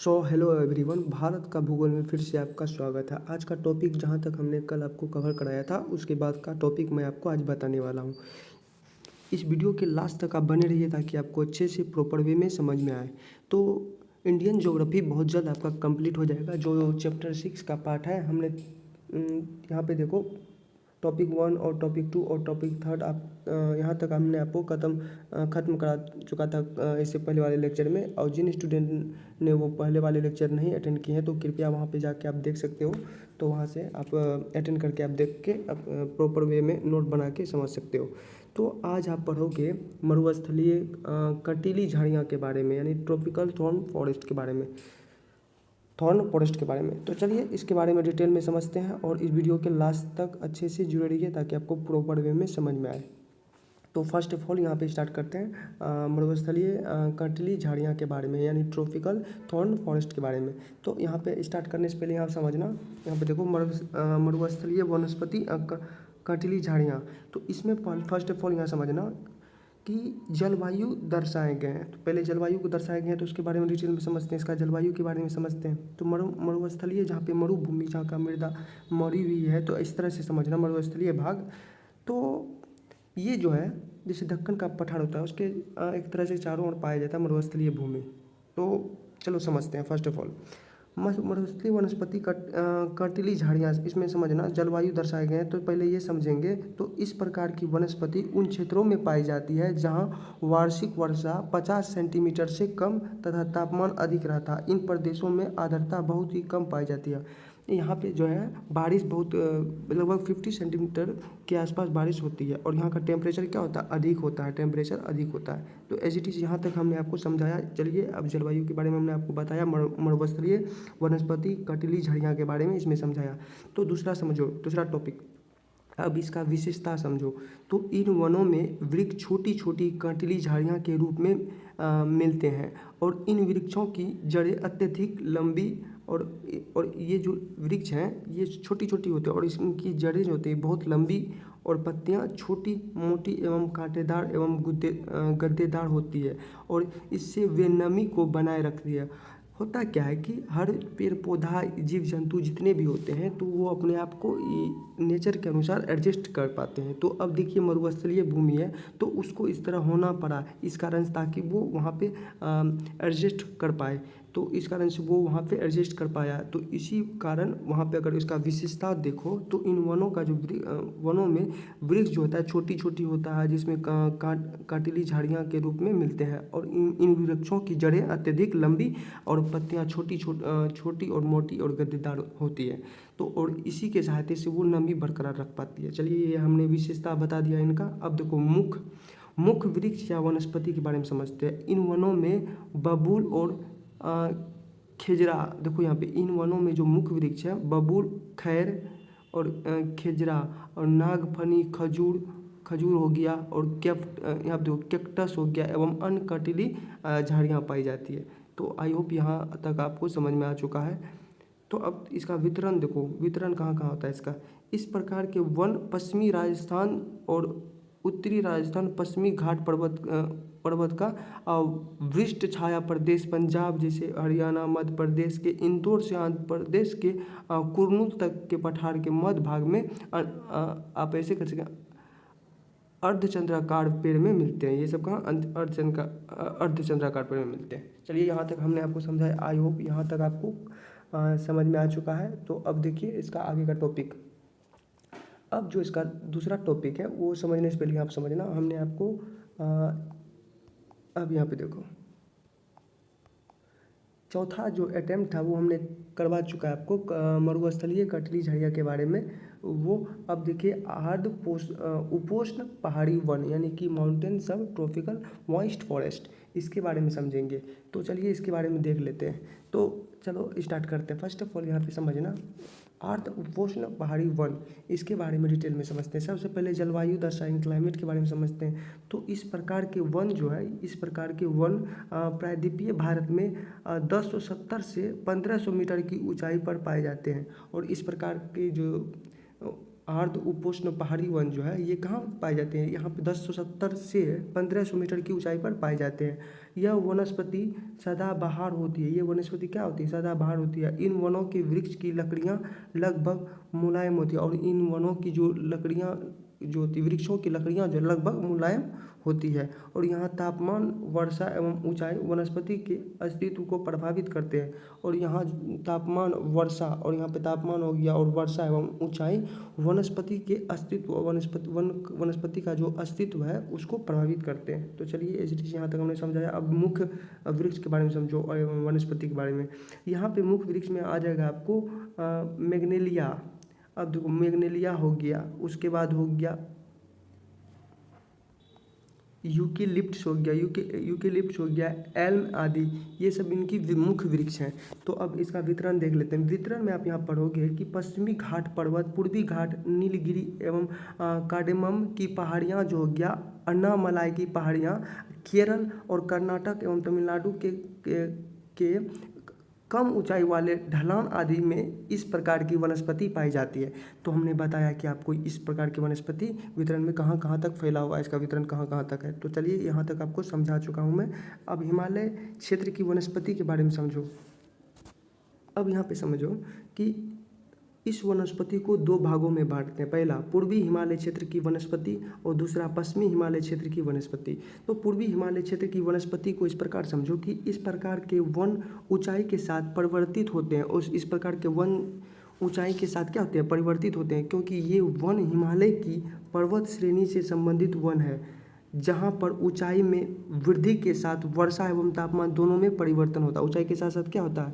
Hello everyone, Bharat का भूगोल में फिर से आपका स्वागत है। आज का टॉपिक जहां तक हमने कल आपको कवर कराया था उसके बाद का टॉपिक मैं आपको आज बताने वाला हूं। इस वीडियो के लास्ट तक आप बने रहिए ताकि आपको अच्छे से प्रॉपर वे में समझ में आए। तो इंडियन ज्योग्राफी बहुत जल्द आपका कंप्लीट हो जाएगा। जो चैप्टर 6 का पार्ट है हमने यहाँ पे देखो टॉपिक 1 और टॉपिक 2 और टॉपिक 3 आप यहाँ तक हमने आपको ख़त्म करा चुका था इससे पहले वाले लेक्चर में। और जिन स्टूडेंट ने वो पहले वाले लेक्चर नहीं अटेंड किए हैं तो कृपया वहाँ पे जाके आप देख सकते हो। तो वहाँ से आप अटेंड करके आप देख के आप प्रॉपर वे में नोट बना के समझ सकते हो। तो आज आप पढ़ोगे मरुस्थलीय कंटीली झाड़ियाँ के बारे में, यानी ट्रॉपिकल थॉर्न फॉरेस्ट के बारे में, थॉर्न फॉरेस्ट के बारे में। तो चलिए इसके बारे में डिटेल में समझते हैं और इस वीडियो के लास्ट तक अच्छे से जुड़े रहिए ताकि आपको प्रॉपर वे में समझ में आए। तो फर्स्ट ऑफ ऑल यहाँ पे स्टार्ट करते हैं मरुस्थलीय कंटीली झाड़ियाँ के बारे में, यानी ट्रॉपिकल थॉर्न फॉरेस्ट के बारे में। तो यहाँ पे स्टार्ट करने से पहले यहाँ समझना, यहाँ पे देखो मरुस्थलीय वनस्पति कंटीली झाड़ियाँ। तो इसमें फर्स्ट ऑफ ऑल यहाँ समझना कि जलवायु दर्शाए गए हैं। तो पहले जलवायु को दर्शाए गए हैं तो उसके बारे में डिटेल में समझते हैं, इसका जलवायु के बारे में समझते हैं। तो मरुस्थलीय जहाँ पे मरुभूमि, जहाँ का मृदा मरी हुई है, तो इस तरह से समझना मरुस्थलीय भाग। तो ये जो है जैसे दक्कन का पठार होता है उसके एक तरह से चारों ओर पाया जाता है मरुस्थलीय भूमि। तो चलो समझते हैं। फर्स्ट ऑफ ऑल मरुस्थलीय वनस्पति कंटीली झाड़ियाँ, इसमें समझना जलवायु दर्शाए गए हैं। तो पहले ये समझेंगे। तो इस प्रकार की वनस्पति उन क्षेत्रों में पाई जाती है जहाँ वार्षिक वर्षा 50 सेंटीमीटर से कम तथा तापमान अधिक रहता है। इन प्रदेशों में आर्द्रता बहुत ही कम पाई जाती है। यहाँ पे जो है बारिश बहुत लगभग 50 सेंटीमीटर के आसपास बारिश होती है और यहाँ का टेम्परेचर क्या होता है, अधिक होता है, टेम्परेचर अधिक होता है। तो एज इट इज़ यहाँ तक हमने आपको समझाया। चलिए अब जलवायु के बारे में हमने आपको बताया, मरुस्थलीय वनस्पति कंटीली झाड़ियाँ के बारे में इसमें समझाया। तो दूसरा समझो, दूसरा टॉपिक, अब इसका विशेषता समझो। तो इन वनों में वृक्ष छोटी छोटी कंटीली झाड़ियाँ के रूप में मिलते हैं और इन वृक्षों की जड़ें अत्यधिक लंबी और ये जो वृक्ष हैं ये छोटी छोटी होती है और इनकी जड़ें जो होती है बहुत लंबी और पत्तियाँ छोटी मोटी एवं कांटेदार एवं गद्देदार होती है और इससे वे नमी को बनाए रखती है। होता क्या है कि हर पेड़ पौधा जीव जंतु जितने भी होते हैं तो वो अपने आप को नेचर के अनुसार एडजस्ट कर पाते हैं। तो अब देखिए मरुस्थलीय भूमि है तो उसको इस तरह होना पड़ा इस कारण ताकि वो वहाँ पे एडजस्ट कर पाए। तो इस कारण से वो वहाँ पे एडजस्ट कर पाया। तो इसी कारण वहाँ पे अगर इसका विशेषता देखो तो इन वनों का जो वनों में वृक्ष जो होता है छोटी छोटी होता है जिसमें कंटीली झाड़ियाँ के रूप में मिलते हैं और इन वृक्षों की जड़ें अत्यधिक लंबी और पत्तियाँ छोटी और मोटी और गद्देदार होती है। तो और इसी के सहायता से वो नमी बरकरार रख पाती है। चलिए ये हमने विशेषता बता दिया इनका। अब देखो मुख्य वृक्ष या वनस्पति के बारे में समझते हैं। इन वनों में बबूल और खेजरा, देखो यहाँ पे इन वनों में जो मुख्य वृक्ष है बबूल, खैर और खेजरा और नागफनी, खजूर हो गया और यहाँ पे कैक्टस हो गया एवं अन्य कंटीली झाड़ियाँ पाई जाती है। तो आई होप यहाँ तक आपको समझ में आ चुका है। तो अब इसका वितरण देखो, वितरण कहाँ कहाँ होता है इसका। इस प्रकार के वन पश्चिमी राजस्थान और उत्तरी राजस्थान, पश्चिमी घाट पर्वत का वृष्ट छाया प्रदेश, पंजाब जैसे हरियाणा, मध्य प्रदेश के इंदौर से आंध्र प्रदेश के कुर्नूल तक के पठार के मध्य भाग में आप ऐसे कर सकें अर्धचंद्राकार पेड़ में मिलते हैं। ये सब कहाँ अर्धचंद्राकार पेड़ में मिलते हैं। चलिए यहाँ तक हमने आपको समझाया। आई होप यहाँ तक आपको समझ में आ चुका है। तो अब देखिए इसका आगे का टॉपिक। अब जो इसका दूसरा टॉपिक है वो समझने से पहले आप समझना, हमने आपको अब यहाँ पे देखो चौथा जो अटेम्प्ट था वो हमने करवा चुका है आपको मरुस्थलीय कंटीली झाड़ियाँ के बारे में। वो अब देखिए उपोष्ण पहाड़ी वन, यानी कि माउंटेन सब ट्रॉपिकल मॉइस्ट फॉरेस्ट, इसके बारे में समझेंगे। तो चलिए इसके बारे में देख लेते हैं। तो चलो स्टार्ट करते हैं। फर्स्ट ऑफ ऑल यहाँ पे समझना अर्ध उपोष्ण पहाड़ी वन, इसके बारे में डिटेल में समझते हैं। सबसे पहले जलवायु दर्शाएंगे, क्लाइमेट के बारे में समझते हैं। तो इस प्रकार के वन जो है, इस प्रकार के वन प्रायद्वीपीय भारत में 1070 से 1500 मीटर की ऊंचाई पर पाए जाते हैं और इस प्रकार के जो अर्ध उपोष्ण पहाड़ी वन जो है ये कहाँ पाए जाते हैं, यहाँ पे 1070 से 1500 मीटर की ऊंचाई पर पाए जाते हैं। यह वनस्पति सदाबहार होती है। ये वनस्पति क्या होती है, सदाबहार होती है। इन वनों के वृक्ष की लकड़ियाँ लगभग मुलायम होती है, और इन वनों की जो लकड़ियाँ जो होती है, वृक्षों की लकड़ियाँ जो लगभग मुलायम होती है। और यहाँ तापमान, वर्षा एवं ऊंचाई वनस्पति के अस्तित्व को प्रभावित करते हैं। और यहाँ तापमान, वर्षा, और यहाँ पे तापमान हो गया और वर्षा एवं ऊंचाई वनस्पति के अस्तित्व, वनस्पति का जो अस्तित्व है उसको प्रभावित करते हैं। तो चलिए इस यहाँ तक हमने समझाया। अब मुख्य वृक्ष के बारे में समझो और वनस्पति के बारे में। यहाँ पे मुख्य वृक्ष में आ जाएगा आपको मैग्नोलिया। अब देखो मैग्नोलिया हो गया, उसके बाद हो गया यूकेलिप्टस हो गया, यूकेलिप्टस हो गया, एल्म आदि, ये सब इनकी मुख्य वृक्ष हैं। तो अब इसका वितरण देख लेते हैं। वितरण में आप यहाँ पढ़ोगे कि पश्चिमी घाट पर्वत, पूर्वी घाट, नीलगिरी एवं कार्डेमम की पहाड़ियाँ जो हो गया, अन्नामलाई की पहाड़ियाँ, केरल और कर्नाटक एवं तमिलनाडु के कम ऊंचाई वाले ढलान आदि में इस प्रकार की वनस्पति पाई जाती है। तो हमने बताया कि आपको इस प्रकार की वनस्पति वितरण में कहाँ कहाँ तक फैला हुआ है, इसका वितरण कहाँ कहाँ तक है। तो चलिए यहाँ तक आपको समझा चुका हूँ मैं। अब हिमालय क्षेत्र की वनस्पति के बारे में समझो। अब यहाँ पे समझो कि इस वनस्पति को दो भागों में बांटते हैं। पहला पूर्वी हिमालय क्षेत्र की वनस्पति और दूसरा पश्चिमी हिमालय क्षेत्र की वनस्पति। तो पूर्वी हिमालय क्षेत्र की वनस्पति को इस प्रकार समझो कि इस प्रकार के वन ऊंचाई के साथ परिवर्तित होते हैं, और इस प्रकार के वन ऊंचाई के साथ क्या होते हैं, परिवर्तित होते हैं, क्योंकि ये वन हिमालय की पर्वत श्रेणी से संबंधित वन है, जहाँ पर ऊंचाई में वृद्धि के साथ वर्षा एवं तापमान दोनों में परिवर्तन होता है। ऊंचाई के साथ साथ क्या होता है,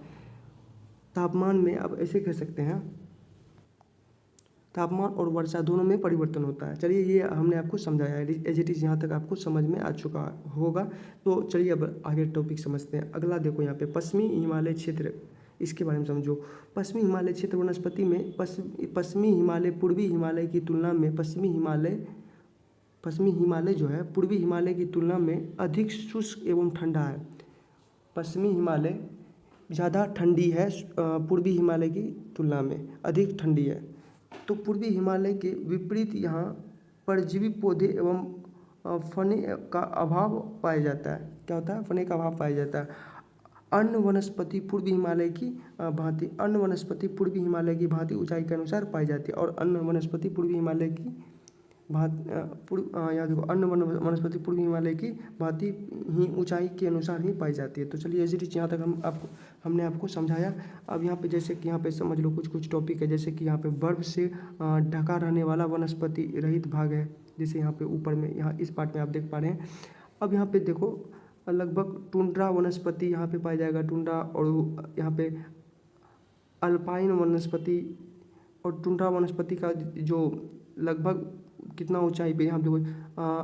तापमान में, अब ऐसे कह सकते हैं, तापमान और वर्षा दोनों में परिवर्तन होता है। चलिए ये हमने आपको समझाया है, एज इट इज़ यहाँ तक आपको समझ में आ चुका होगा। तो चलिए अब आगे टॉपिक समझते हैं। अगला देखो यहाँ पे पश्चिमी हिमालय क्षेत्र, इसके बारे में समझो। पश्चिमी हिमालय क्षेत्र वनस्पति में पश्चिमी हिमालय पूर्वी हिमालय की तुलना में पश्चिमी हिमालय जो है पूर्वी हिमालय की तुलना में अधिक शुष्क एवं ठंडा है। पश्चिमी हिमालय ज़्यादा ठंडी है, पूर्वी हिमालय की तुलना में अधिक ठंडी है। तो पूर्वी हिमालय के विपरीत यहाँ परजीवी पौधे एवं फने का अभाव पाया जाता है। क्या होता है, फने का अभाव पाया जाता है। अन्य वनस्पति पूर्वी हिमालय की भांति ऊंचाई के अनुसार पाई जाती है, और अन्य वनस्पति पूर्वी हिमालय की यहाँ देखो, अन्य वनस्पति पूर्वी हिमालय की भांति ही ऊंचाई के अनुसार ही पाई जाती है। तो चलिए इसी यहाँ तक हमने आपको समझाया। अब यहाँ पे जैसे कि यहाँ पे समझ लो कुछ टॉपिक है, जैसे कि यहाँ पे बर्फ से ढका रहने वाला वनस्पति रहित भाग है, जैसे यहाँ पे ऊपर में, यहाँ इस पार्ट में आप देख पा रहे हैं। अब यहाँ पे देखो लगभग टुंड्रा वनस्पति यहाँ पे पाया जाएगा, टुंड्रा, और यहाँ पे अल्पाइन वनस्पति, और टुंड्रा वनस्पति का जो लगभग कितना ऊंचाई पे, यहाँ देखो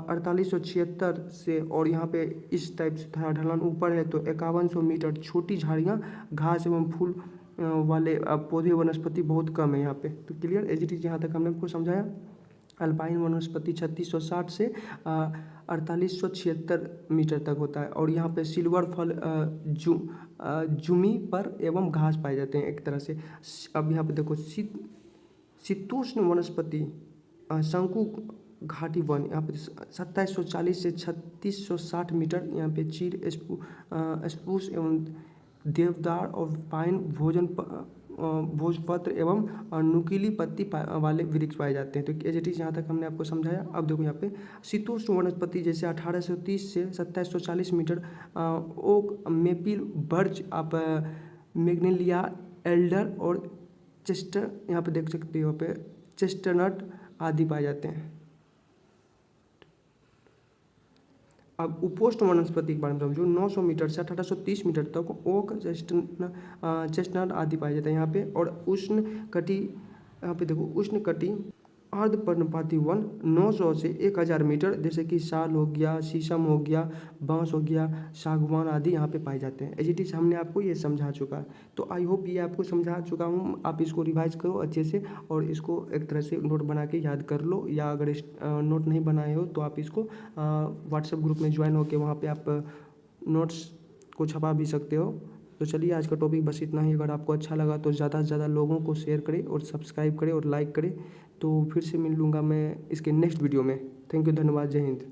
4876 से, और यहाँ पे इस टाइप से थोड़ा ढलान ऊपर है तो 5100 मीटर। छोटी झाड़ियाँ, घास एवं फूल वाले पौधे वनस्पति बहुत कम है यहाँ पे। तो क्लियर, एज इट इज यहाँ तक हमने आपको समझाया। अल्पाइन वनस्पति 3660 से 4876 मीटर तक होता है, और यहाँ पे सिल्वर फल जुमी पर एवं घास पाए जाते हैं एक तरह से। अब यहाँ पे देखो शीतोष्ण वनस्पति शंकु घाटी वन, यहाँ पे 2740 से 3660 मीटर, यहाँ पे चीड़, स्प्रूस एवं देवदार और पाइन भोजपत्र एवं नुकीली पत्ती वाले वृक्ष पाए जाते हैं। तो एज इट इज यहाँ तक हमने आपको समझाया। अब देखो यहाँ पे शीतोष्ण वनस्पति जैसे 1830 से 2740 मीटर ओक, मेपिल, बर्च, आप मैग्नोलिया, एल्डर और चेस्टर, यहाँ पे देख सकते हो, यहाँ पे चेस्टनट आदि पाए जाते हैं। अब उपोष्ण वनस्पति के बारे में समझो। 900 मीटर से 1830 मीटर तक ओक, चेस्टनट आदि पाए जाते हैं यहाँ पे। और उष्ण कटी, यहाँ पे देखो उष्ण कटी अर्धपर्णपाती वन 900 से 1000 मीटर, जैसे कि साल हो गया, शीशम हो गया, बांस हो गया, सागवान आदि यहाँ पे पाए जाते हैं। एज इट इज हमने आपको ये समझा चुका है। तो आई होप ये आपको समझा चुका हूँ। आप इसको रिवाइज करो अच्छे से, और इसको एक तरह से नोट बना के याद कर लो, या अगर नोट नहीं बनाए हो तो आप इसको व्हाट्सएप ग्रुप में ज्वाइन होकर वहाँ पर आप नोट्स को छपा भी सकते हो। तो चलिए आज का टॉपिक बस इतना ही। अगर आपको अच्छा लगा तो ज़्यादा से ज़्यादा लोगों को शेयर करें और सब्सक्राइब करें और लाइक करें। तो फिर से मिल लूँगा मैं इसके नेक्स्ट वीडियो में। थैंक यू, धन्यवाद, जय हिंद।